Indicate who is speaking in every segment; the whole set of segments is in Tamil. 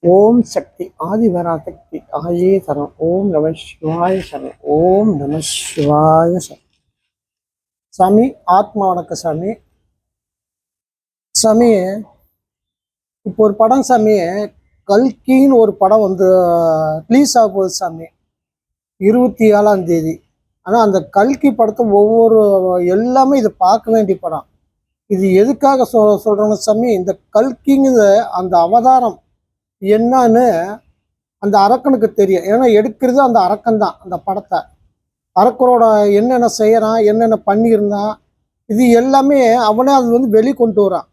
Speaker 1: ஓம் சக்தி ஆதிவராசக்தி ஆயே சரணம். ஓம் நம சிவாய சரணம். ஓம் நம சிவாய சரணம். சாமி ஆத்மா வணக்க சாமி. சாமி இப்போ ஒரு படம் சாமி, கல்கின்னு ஒரு படம் வந்து ரிலீஸ் ஆக போகுது சாமி, 27ஆம் தேதி. ஆனால் அந்த கல்கி படத்தை எல்லாமே இதை பார்க்க வேண்டிய படம். இது எதுக்காக சொல்றோம்னா சாமி, இந்த கல்கிங்கிற அந்த அவதாரம் என்னன்னு அந்த அரக்கனுக்கு தெரியும். ஏன்னா எடுக்கிறது அந்த அரக்கன் தான். அந்த படத்தை அரக்கரோட என்னென்ன செய்யறான், என்னென்ன பண்ணியிருந்தான், இது எல்லாமே அவனே அது வந்து வெளி கொண்டு வரான்.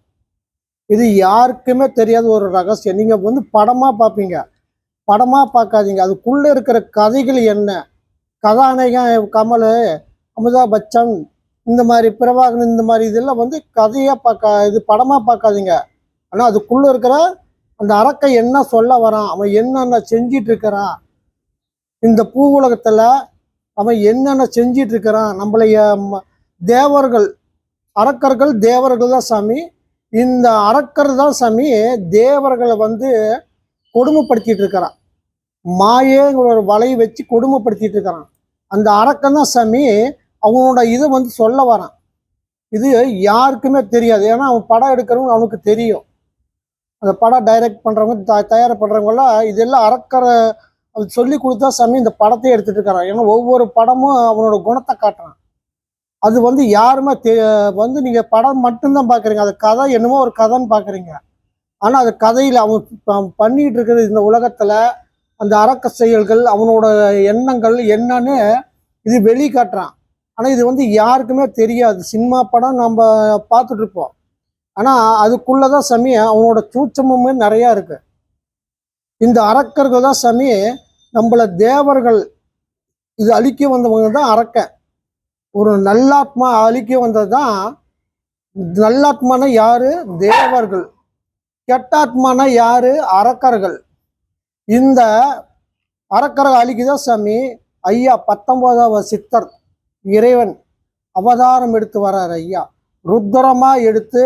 Speaker 1: இது யாருக்குமே தெரியாத ஒரு ரகசியம். நீங்க வந்து படமா பார்ப்பீங்க, படமா பார்க்காதீங்க. அதுக்குள்ள இருக்கிற கதைகள் என்ன, கதாநாயகன் கமல், அமிதாப் பச்சன், இந்த மாதிரி பிரபாகரன், இந்த மாதிரி இதெல்லாம் வந்து கதையா இது படமா பார்க்காதீங்க. ஆனா அதுக்குள்ள இருக்கிற அந்த அரக்கை என்ன சொல்ல வரான், அவன் என்னென்ன செஞ்சிட்டு இருக்கிறான், இந்த பூ உலகத்துல அவன் என்னென்ன செஞ்சிட்டு இருக்கிறான். நம்மளைய தேவர்கள், அரக்கர்கள் தேவர்கள் தான் சாமி. இந்த அரக்கர் தான் சாமி தேவர்களை வந்து கொடுமைப்படுத்திட்டு இருக்கிறான். மாயேங்கிற ஒரு வலையை வச்சு கொடுமைப்படுத்திட்டு இருக்கிறான். அந்த அரக்கன் தான் சாமி அவனோட இதை வந்து சொல்ல வரான். இது யாருக்குமே தெரியாது. ஏன்னா அவன் படம் எடுக்கிறவங்க அவனுக்கு தெரியும். அந்த படம் டைரக்ட் பண்றவங்க, தயார் பண்றவங்கலாம் இதெல்லாம் அரக்கரை சொல்லி கொடுத்தா சாமி இந்த படத்தையே எடுத்துட்டு இருக்கிறான். ஏன்னா ஒவ்வொரு படமும் அவனோட குணத்தை காட்டுறான். அது வந்து யாருமே வந்து நீங்க படம் மட்டும்தான் பாக்குறீங்க, அது கதை என்னமோ ஒரு கதைன்னு பாக்குறீங்க. ஆனா அது கதையில அவன் பண்ணிட்டு இருக்கிறது இந்த உலகத்துல அந்த அரக்க செயல்கள், அவனோட எண்ணங்கள் என்னன்னு இது வெளி காட்டுறான். ஆனா இது வந்து யாருக்குமே தெரியாது. சினிமா படம் நம்ம பார்த்துட்டு இருப்போம். ஆனா அதுக்குள்ளதான் சாமி அவனோட சூட்சமுமே நிறைய இருக்கு. இந்த அரக்கர்கள் தான் சாமி நம்மள தேவர்கள் இது அழிக்க வந்தவங்க தான் அரக்க. ஒரு நல்லாத்மா அழிக்க வந்தது தான். நல்லாத்மான யாரு? தேவர்கள். கெட்டாத்மான யாரு? அரக்கர்கள். இந்த அரக்கர்கள் அழிக்குதான் சாமி ஐயா 19வது சித்தர் இறைவன் அவதாரம் எடுத்து வர்றாரு. ஐயா ருத்ரமா எடுத்து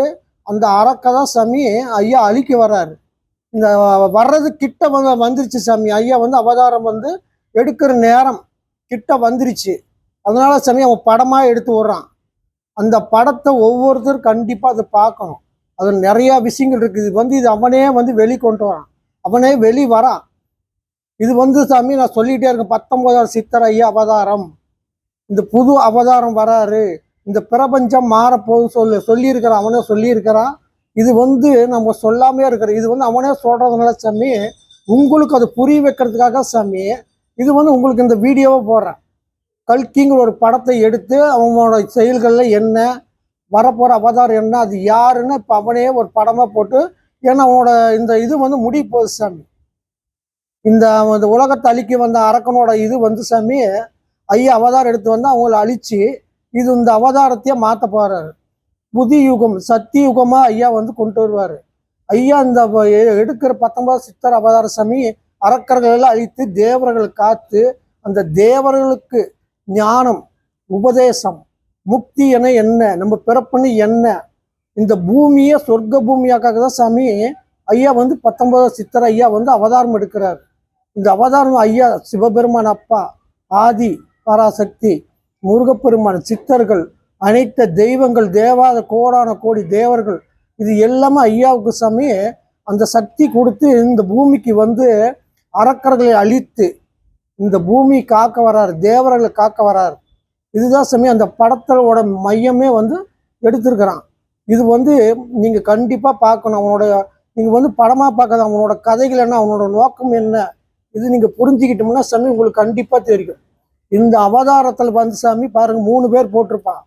Speaker 1: அந்த அரக்கதான் சாமி ஐயா அழிக்க வர்றாரு. இந்த வர்றது கிட்ட வந்துருச்சு சாமி. ஐயா வந்து அவதாரம் வந்து எடுக்கிற நேரம் கிட்ட வந்துருச்சு. அதனால சாமி அவன் படமா எடுத்து விடுறான். அந்த படத்தை ஒவ்வொருத்தரும் கண்டிப்பா அதை பார்க்கணும். அது நிறைய விஷயங்கள் இருக்குது. இது அவனே வந்து வெளி கொண்டு வரான், அவனே வெளி வரான். இது வந்து சாமி நான் சொல்லிட்டே இருக்கேன், 19வது சித்தர் ஐயா அவதாரம், இந்த புது அவதாரம் வராரு, இந்த பிரபஞ்சம் மாறப்போகுது சொல்லியிருக்கிறான். அவனே சொல்லியிருக்கிறான். இது வந்து நம்ம சொல்லாமே இருக்கிற, இது வந்து அவனே சொல்றதுனால சாமி உங்களுக்கு அது புரிய வைக்கிறதுக்காக சாமி இது வந்து உங்களுக்கு இந்த வீடியோவை போடுறேன். கல்கிங்கிற ஒரு படத்தை எடுத்து அவனோட செயல்கள்ல என்ன, வரப்போற அவதாரம் என்ன, அது யாருன்னு இப்ப அவனே ஒரு படமா போட்டு, ஏன்னா அவனோட இந்த இது வந்து முடிய போகுது சாமி. இந்த உலகத்தை அழிக்க வந்த அரக்கனோட இது வந்து சாமி ஐயா அவதாரம் எடுத்து வந்து அவங்கள அழிச்சு இது இந்த அவதாரத்தையே மாத்த போறாரு. புதி யுகம் சத்திய யுகமா ஐயா வந்து கொண்டு வருவாரு. ஐயா இந்த எடுக்கிற 19 சித்தர் அவதார சாமி அரக்கர்கள் எல்லாம் அழித்து தேவர்கள் காத்து, அந்த தேவர்களுக்கு ஞானம், உபதேசம், முக்தி என என்ன, நம்ம பிறப்புன்னு என்ன, இந்த பூமியை சொர்க்க பூமியாக்காக தான் சாமி ஐயா வந்து 19 சித்தர் ஐயா வந்து அவதாரம் எடுக்கிறார். இந்த அவதாரம் ஐயா சிவபெருமான் அப்பா, ஆதி பராசக்தி, முருகப்பெருமான், சித்தர்கள், அனைத்து தெய்வங்கள், தேவாத கோடான கோடி தேவர்கள், இது எல்லாமே ஐயாவுக்கு சாமி அந்த சக்தி கொடுத்து இந்த பூமிக்கு வந்து அரக்கர்களை அழித்து இந்த பூமி காக்க வராரு, தேவர்களை காக்க வராரு. இதுதான் சாமி அந்த படத்தோட மையமே வந்து எடுத்திருக்கிறான். இது வந்து நீங்க கண்டிப்பா பார்க்கணும். அவனோட நீங்க வந்து படமா பார்க்காத, அவனோட கதைகள் என்ன, அவனோட நோக்கம் என்ன, இது நீங்க புரிஞ்சுக்கிட்டோம்னா சாமி உங்களுக்கு கண்டிப்பா தெரியும். இந்த அவதாரத்தில் வந்து சாமி பாருங்க 3 பேர் போட்டிருப்பான்.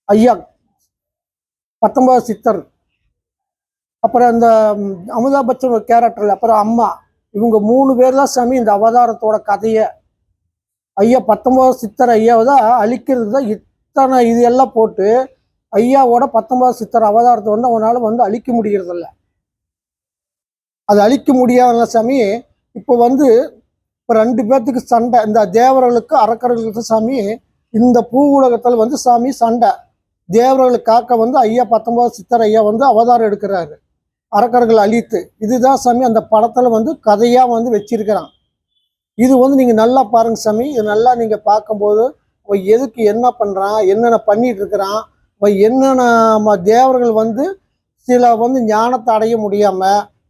Speaker 1: ஐயா 19 சித்தர், அப்புறம் இந்த அமிதாப் பச்சன் கேரக்டர்ல, அப்புறம் அம்மா, இவங்க 3 பேர் தான் சாமி இந்த அவதாரத்தோட கதைய. ஐயா 19 சித்தர் ஐயாவை தான் அழிக்கிறது தான் இத்தனை இது எல்லாம் போட்டு ஐயாவோட 19 சித்தர் அவதாரத்தை வந்து அவனால வந்து அழிக்க முடிகிறது இல்லை. அது அழிக்க முடியாத சாமி. இப்போ வந்து இப்போ 2 பேர்த்துக்கு சண்டை, இந்த தேவர்களுக்கு அரக்கர்களுக்கு சாமி இந்த பூ உலகத்தில் வந்து சாமி சண்டை. தேவர்களை காக்க வந்து ஐயா 19 சித்தர் ஐயா வந்து அவதாரம் எடுக்கிறாரு. அரக்கர்கள் அழித்து. இதுதான் சாமி அந்த படத்துல வந்து கதையா வந்து வச்சிருக்கிறான். இது வந்து நீங்க நல்லா பாருங்க சாமி. இது நல்லா நீங்க பார்க்கும்போது அவன் எதுக்கு என்ன பண்றான், என்னென்ன பண்ணிட்டு இருக்கிறான், அவன் என்னென்ன தேவர்கள் வந்து சில வந்து ஞானத்தை அடைய முடியாம,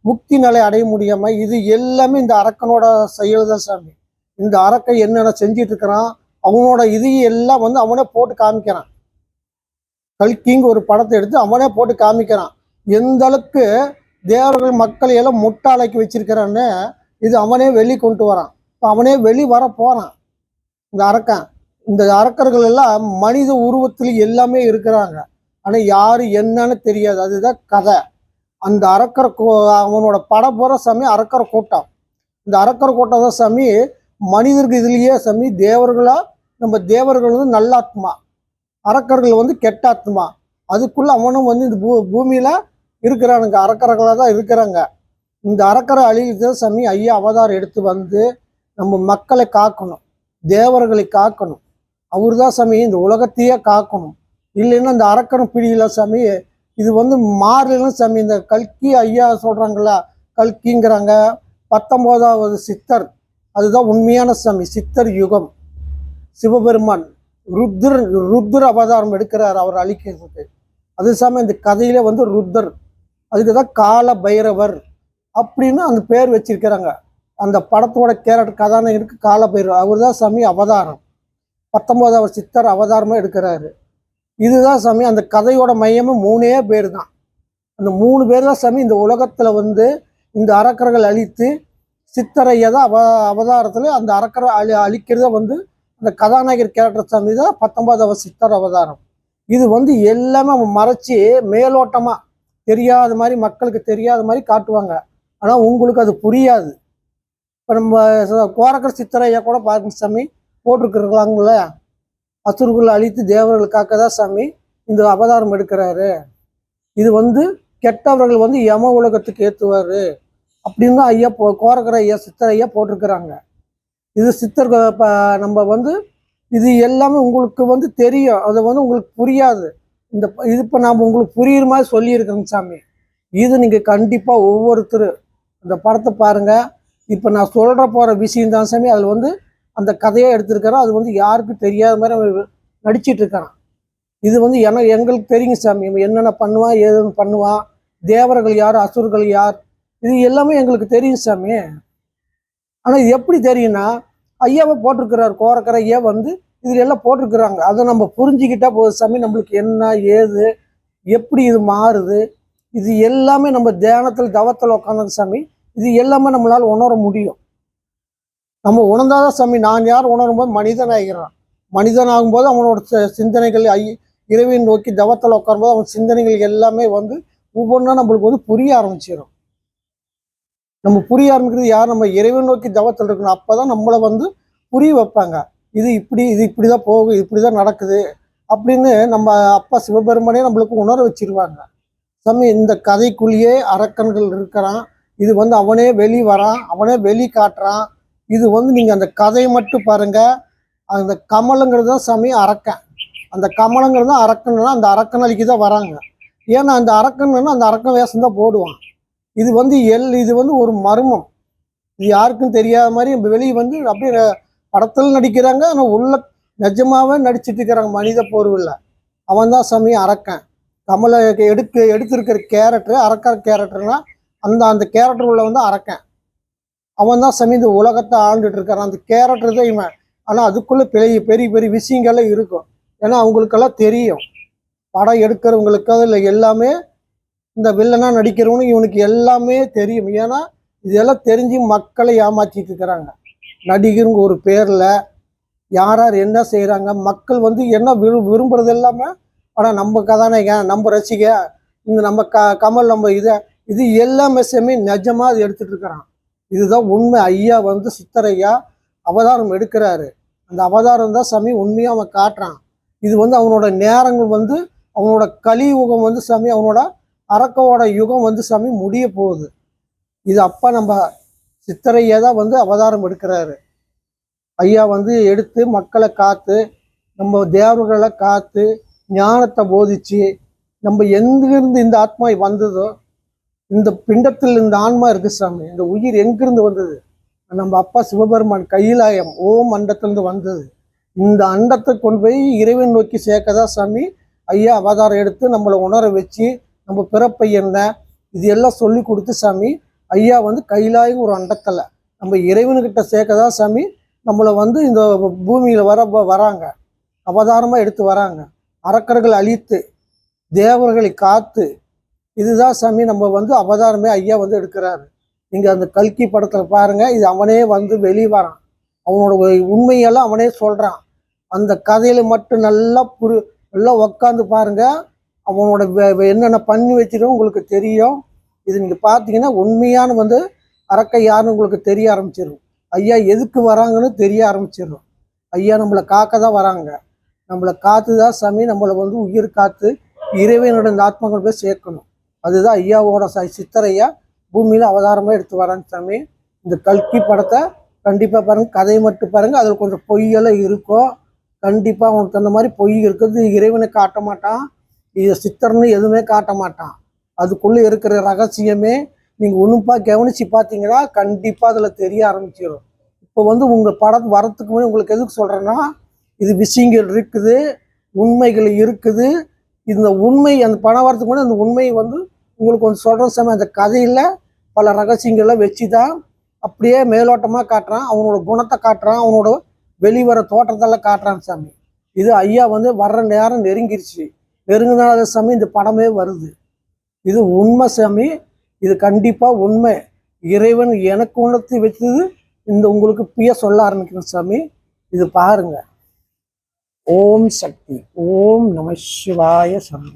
Speaker 1: முக்தி நிலை அடைய முடியாம, இது எல்லாமே இந்த அரக்கனோட செயல் தான் சாமி. இந்த அரக்கன் என்னென்ன செஞ்சிட்டு இருக்கிறான், அவனோட இது எல்லாம் வந்து அவனே போட்டு காமிக்கிறான். கல்கிங்க ஒரு படத்தை எடுத்து அவனே போட்டு காமிக்கிறான். எந்த அளவுக்கு தேவர்கள் மக்களை எல்லாம் முட்டாளாக்கி வச்சிருக்கிறான்னு இது அவனே வெளி கொண்டு வரான். இப்போ அவனே வெளி வர போறான் இந்த அரக்கன். இந்த அரக்கர்கள் எல்லாம் மனித உருவத்தில் எல்லாமே இருக்கிறாங்க. ஆனா யாரு என்னன்னு தெரியாது. அதுதான் கதை. அந்த அரக்கர் அவனோட படம் போற சாமி அரக்கர் கூட்டம். இந்த அரக்கர் கூட்டம் தான் சாமி மனிதர்கள் இதுலயே சாமி தேவர்களா, நம்ம தேவர்கள் வந்து நல்ல ஆத்மா, அரக்கர்கள் வந்து கெட்ட ஆத்மா. அதுக்குள்ள அவனும் வந்து இந்த பூமியில இருக்கிறானுங்க, அரக்கர்களாக தான் இருக்கிறாங்க. இந்த அரக்கரை அழித்து சாமி ஐயா அவதாரம் எடுத்து வந்து நம்ம மக்களை காக்கணும், தேவர்களை காக்கணும். அவர் தான் சாமி இந்த உலகத்தையே காக்கணும். இல்லைன்னா இந்த அரக்கனும் பிடியில சாமி இது வந்து மாறலாம் சாமி. இந்த கல்கி ஐயா சொல்றாங்களா, கல்கிங்கிறாங்க 19வது சித்தர். அதுதான் உண்மையான சாமி. சித்தர் யுகம் சிவபெருமான் ருத்ர அவதாரம் எடுக்கிறார் அவர் அழிக்கிறதுக்கு. அது சாமி இந்த கதையில வந்து ருத்ரர், அதுக்குதான் கால பைரவர் அப்படின்னு அந்த பேர் வச்சிருக்கிறாங்க. அந்த படத்தோட கேரக்டர் கதாநாயகருக்கு கால பைரவர். அவர் தான் சாமி அவதாரம். 19வது சித்தர் அவதாரமா எடுக்கிறாரு. இதுதான் சாமி அந்த கதையோட மையமும் 3 பேர் தான். அந்த 3 பேர் தான் சாமி இந்த உலகத்துல வந்து இந்த அரக்கர்கள் அழித்து சித்தரையா தான் அவதாரத்துல அந்த அரக்கரை அழிக்கிறத வந்து அந்த கதாநாயகர் கேரக்டர் சாமி தான் 19வது சித்தர் அவதாரம். இது வந்து எல்லாமே அவன் மறைச்சி மேலோட்டமா தெரியாத மாதிரி, மக்களுக்கு தெரியாத மாதிரி காட்டுவாங்க. ஆனா உங்களுக்கு அது புரியாது. இப்போ நம்ம கோரக்கர் சித்தரையா கூட பாருங்க சாமி போட்டிருக்கிறாங்கள, அசுரர்களை அழித்து தேவர்கள் காக்கதான் சாமி இந்த அவதாரம் எடுக்கிறாரு. இது வந்து கெட்டவர்கள் வந்து யம உலகத்துக்கு ஏற்றுவாரு அப்படின்னு தான் ஐயா கோரக்கர் ஐயா சித்தர் ஐயா போட்டிருக்கிறாங்க. இது சித்தர் நம்ம வந்து இது எல்லாமே உங்களுக்கு வந்து தெரியும், அது வந்து உங்களுக்கு புரியாது. இந்த இது இப்போ நாம் உங்களுக்கு புரியுற மாதிரி சொல்லியிருக்கிறோங்க சாமி. இது நீங்கள் கண்டிப்பாக ஒவ்வொருத்தர் இந்த படத்தை பாருங்க. இப்போ நான் சொல்கிற போகிற விஷயம் தான் சாமி அதில் வந்து அந்த கதையை எடுத்திருக்கிறோம். அது வந்து யாருக்கும் தெரியாத மாதிரி அவன் நடிச்சிட்டு இருக்கான். இது வந்து எங்களுக்கு தெரியுங்க சாமி, என்னென்ன பண்ணுவான், ஏதுன்னு பண்ணுவான், தேவர்கள் யார், அசுரர்கள் யார், இது எல்லாமே எங்களுக்கு தெரியும் சாமி. ஆனால் இது எப்படி தெரியும்னா ஐயாவை போட்டிருக்கிறார், கோரக்கரை ஐயா வந்து இதில் எல்லாம் போட்டிருக்கிறாங்க. அதை நம்ம புரிஞ்சுக்கிட்டா போதும் சாமி. நம்மளுக்கு என்ன ஏது எப்படி இது மாறுது, இது எல்லாமே நம்ம தியானத்தில் தவத்தில் உட்காந்து சாமி இது எல்லாமே நம்மளால் உணர முடியும். நம்ம உணர்ந்தாதான் சாமி நான் யார் உணரும் போது மனிதன் ஆகிறான். மனிதன் ஆகும்போது அவனோட சிந்தனைகள் இறைவனை நோக்கி தவத்தில் உட்காரும்போது அவன் சிந்தனைகள் எல்லாமே வந்து ஒவ்வொன்றா நம்மளுக்கு வந்து புரிய ஆரம்பிச்சிடும். நம்ம புரிய ஆரம்பிக்கிறது யார், நம்ம இறைவன் நோக்கி தவத்தில் இருக்கணும். அப்போதான் நம்மளை வந்து புரிய வைப்பாங்க. இது இப்படிதான் போகுது, இப்படிதான் நடக்குது அப்படின்னு நம்ம அப்பா சிவபெருமானே நம்மளுக்கு உணர வச்சிருவாங்க. சாமி இந்த கதைக்குள்ளேயே அரக்கன்கள் இருக்கிறான். இது வந்து அவனே வெளி வரான், அவனே வெளி காட்டுறான். இது வந்து நீங்க அந்த கதையை மட்டும் பாருங்க. அந்த கமலங்கிறது தான் சாமி அரக்கன். அந்த கமலங்கிறது தான் அரக்கன்னா அந்த அரக்கன் அழிக்கு தான் வராங்க. ஏன்னா அந்த அரக்கன்னா அந்த அரக்கன் வேஷம் தான் போடுவான். இது வந்து இது வந்து ஒரு மர்மம். இது யாருக்கும் தெரியாத மாதிரி வெளியே வந்து அப்படியே படத்தில் நடிக்கிறாங்க. ஆனால் உள்ள நிஜமாவே நடிச்சிட்டு இருக்கிறாங்க மனித போர்வில். அவன் தான் சாமி அரக்கன். கமலை எடுத்திருக்கிற கேரக்டர் அரக்கர் கேரக்டர்னா அந்த கேரக்டர் உள்ள வந்து அரக்கன். அவன் தான் சாமி இந்த உலகத்தை ஆண்டுட்டு இருக்கான். அந்த கேரக்டர் தான் இவன். ஆனால் அதுக்குள்ளே பெரிய பெரிய பெரிய விஷயங்கள்லாம் இருக்கும். ஏன்னா அவங்களுக்கெல்லாம் தெரியும், படம் எடுக்கிறவங்களுக்கு அதில் எல்லாமே இந்த வில்லனா நடிக்கிறவனுக்கு இவனுக்கு எல்லாமே தெரியும். ஏன்னா இதெல்லாம் தெரிஞ்சு மக்களை ஏமாற்றிட்டு இருக்கிறாங்க. நடிகருங்க ஒரு பேரில் யார் யார் என்ன செய்கிறாங்க, மக்கள் வந்து என்ன விரும்புறது எல்லாமே. ஆனால் நம்ம கதாநாயகன், நம்ம ரசிக, இந்த நம்ம கமல், நம்ம இது எல்லாமே செமி நிஜமாக அது எடுத்துகிட்டு இருக்கிறான். இதுதான் உண்மை. ஐயா வந்து சித்தரையா அவதாரம் எடுக்கிறாரு. அந்த அவதாரம் தான் சாமி உண்மையாக அவன் காட்டுறான். இது வந்து அவனோட நேரங்கள் வந்து அவனோட கலியுகம் வந்து சாமி, அவனோட அரக்கோட யுகம் வந்து சாமி முடிய போகுது. இது அப்பா நம்ம சித்தரையா தான் வந்து அவதாரம் எடுக்கிறாரு. ஐயா வந்து எடுத்து மக்களை காத்து, நம்ம தேவர்களை காத்து, ஞானத்தை போதிச்சு, நம்ம எங்கிருந்து இந்த ஆத்மா வந்ததோ இந்த பிண்டத்தில் இந்த ஆன்மா இருக்கு சாமி. இந்த உயிர் எங்கிருந்து வந்தது? நம்ம அப்பா சிவபெருமான் கைலாயம் ஓம் அண்டத்திலிருந்து வந்தது. இந்த அண்டத்தை கொண்டு போய் இறைவன் நோக்கி சேர்க்கதான் சாமி ஐயா அவதாரம் எடுத்து நம்மளை உணர வச்சு நம்ம பிறப்பை என்ன இது எல்லாம் சொல்லி கொடுத்து சாமி ஐயா வந்து கைலாயம் ஒரு அண்டத்தில் நம்ம இறைவனுக்கிட்ட சேர்க்கதான் சாமி நம்மளை வந்து இந்த பூமியில் வராங்க, அவதாரமாக எடுத்து வராங்க. அரக்கர்கள் அழித்து தேவர்களை காத்து இதுதான் சாமி நம்ம வந்து அவதாரமே ஐயா வந்து எடுக்கிறாரு. நீங்கள் அந்த கல்கி படத்தில் பாருங்கள், இது அவனே வந்து வெளியே வரான், அவனோட உண்மையெல்லாம் அவனே சொல்கிறான். அந்த கதையில் மட்டும் நல்லா நல்லா உக்காந்து பாருங்கள், அவனோட என்னென்ன பண்ணி வச்சிடும் உங்களுக்கு தெரியும். இது நீங்கள் பார்த்தீங்கன்னா உண்மையான வந்து அரக்கை யாருன்னு உங்களுக்கு தெரிய ஆரம்பிச்சிடும். ஐயா எதுக்கு வராங்கன்னு தெரிய ஆரம்பிச்சிடும். ஐயா நம்மளை காக்க தான் வராங்க, நம்மளை காத்து தான் சாமி நம்மளை வந்து உயிர் காத்து இறைவனோட இந்த ஆத்மாக்கள் போய் சேர்க்கணும். அதுதான் ஐயாவோட சித்தரையா பூமியில் அவதாரமாக எடுத்து வராங்க சாமி. இந்த கல்கி படத்தை கண்டிப்பாக பாருங்கள், கதையை மட்டும் பாருங்கள், அதில் கொஞ்சம் பொய்யெல்லாம் இருக்கும். கண்டிப்பாக அவனுக்கு அந்த மாதிரி பொய் இருக்கிறது இறைவனை காட்ட மாட்டான், இது சித்தர்னு எதுவுமே காட்ட மாட்டான். அதுக்குள்ளே இருக்கிற ரகசியமே நீங்கள் உன்னுப்பாக கவனித்து பார்த்தீங்கன்னா கண்டிப்பாக அதில் தெரிய ஆரம்பிச்சிடும். இப்போ வந்து உங்கள் படம் வரத்துக்கு முன்னாடி உங்களுக்கு எதுக்கு சொல்கிறேன்னா, இது விஷயங்கள் இருக்குது, உண்மைகள் இருக்குது. இந்த உண்மை அந்த படம் வரத்துக்கு முன்னாடி அந்த உண்மையை வந்து உங்களுக்கு கொஞ்சம் சொல்கிற சாமி. அந்த கதையில் பல ரகசியங்கள்லாம் வச்சு தான் அப்படியே மேலோட்டமாக காட்டுறான், அவனோட குணத்தை காட்டுறான், அவனோட வெளிவர தோற்றத்தெல்லாம் காட்டுறான் சாமி. இது ஐயா வந்து வர்ற நேரம் நெருங்கிருச்சு, நெருங்கினால சாமி இந்த படமே வருது. இது உண்மை சாமி, இது கண்டிப்பாக உண்மை. இறைவன் எனக்கு உணர்த்தி வச்சது இந்த உங்களுக்கு இப்பயே சொல்ல ஆரம்பிக்கணும் சாமி. இது பாருங்க. ஓம் சக்தி, ஓம் நம சிவாய சாமி.